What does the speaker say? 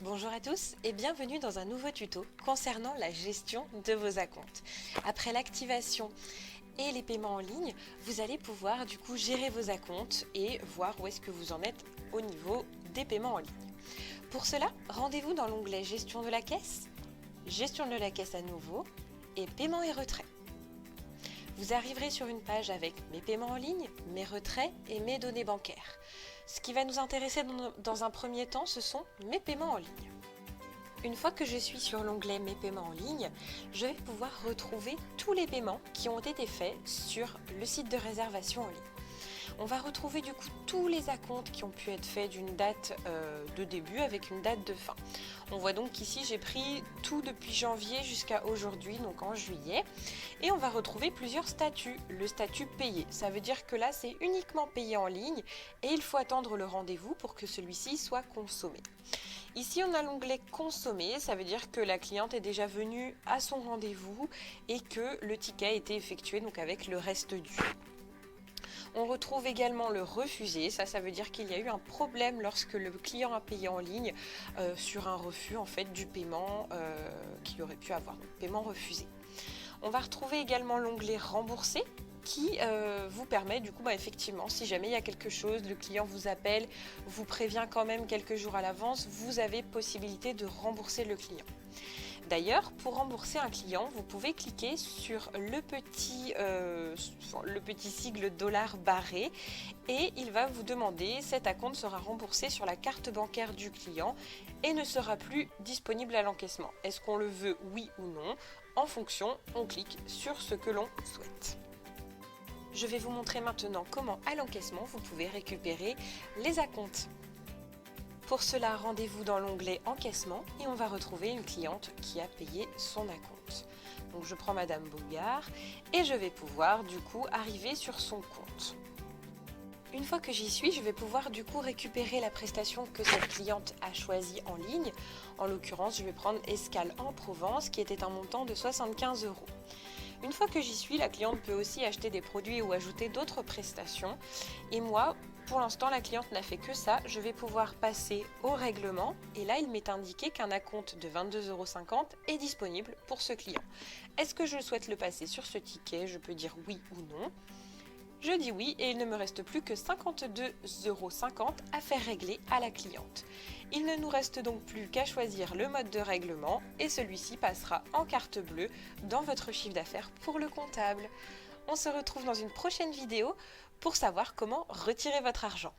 Bonjour à tous et bienvenue dans un nouveau tuto concernant la gestion de vos acomptes. Après l'activation et les paiements en ligne, vous allez pouvoir du coup gérer vos acomptes et voir où est-ce que vous en êtes au niveau des paiements en ligne. Pour cela, rendez-vous dans l'onglet Gestion de la caisse, Gestion de la caisse à nouveau et Paiements et retraits. Vous arriverez sur une page avec mes paiements en ligne, mes retraits et mes données bancaires. Ce qui va nous intéresser dans un premier temps, ce sont mes paiements en ligne. Une fois que je suis sur l'onglet Mes paiements en ligne, je vais pouvoir retrouver tous les paiements qui ont été faits sur le site de réservation en ligne. On va retrouver du coup tous les acomptes qui ont pu être faits d'une date de début avec une date de fin. On voit donc qu'ici j'ai pris tout depuis janvier jusqu'à aujourd'hui, donc en juillet. Et on va retrouver plusieurs statuts. Le statut payé, ça veut dire que là c'est uniquement payé en ligne et il faut attendre le rendez-vous pour que celui-ci soit consommé. Ici on a l'onglet consommer, ça veut dire que la cliente est déjà venue à son rendez-vous et que le ticket a été effectué donc avec le reste dû. On retrouve également le refusé, ça veut dire qu'il y a eu un problème lorsque le client a payé en ligne sur un refus en fait du paiement qu'il aurait pu avoir, donc paiement refusé. On va retrouver également l'onglet rembourser qui vous permet du coup effectivement si jamais il y a quelque chose, le client vous appelle, vous prévient quand même quelques jours à l'avance, vous avez possibilité de rembourser le client. D'ailleurs, pour rembourser un client, vous pouvez cliquer sur le petit sigle $ barré et il va vous demander cet acompte sera remboursé sur la carte bancaire du client et ne sera plus disponible à l'encaissement. Est-ce qu'on le veut oui ou non? En fonction, on clique sur ce que l'on souhaite. Je vais vous montrer maintenant comment à l'encaissement vous pouvez récupérer les acomptes. Pour cela, rendez-vous dans l'onglet encaissement et on va retrouver une cliente qui a payé son acompte. Donc je prends Madame Bougard et je vais pouvoir du coup arriver sur son compte. Une fois que j'y suis, je vais pouvoir du coup récupérer la prestation que cette cliente a choisie en ligne. En l'occurrence, je vais prendre Escale en Provence qui était un montant de 75 €. Une fois que j'y suis, la cliente peut aussi acheter des produits ou ajouter d'autres prestations. Et moi, pour l'instant, la cliente n'a fait que ça. Je vais pouvoir passer au règlement. Et là, il m'est indiqué qu'un acompte de 22,50 € est disponible pour ce client. Est-ce que je souhaite le passer sur ce ticket? Je peux dire oui ou non. Je dis oui et il ne me reste plus que 52,50 € à faire régler à la cliente. Il ne nous reste donc plus qu'à choisir le mode de règlement et celui-ci passera en carte bleue dans votre chiffre d'affaires pour le comptable. On se retrouve dans une prochaine vidéo pour savoir comment retirer votre argent.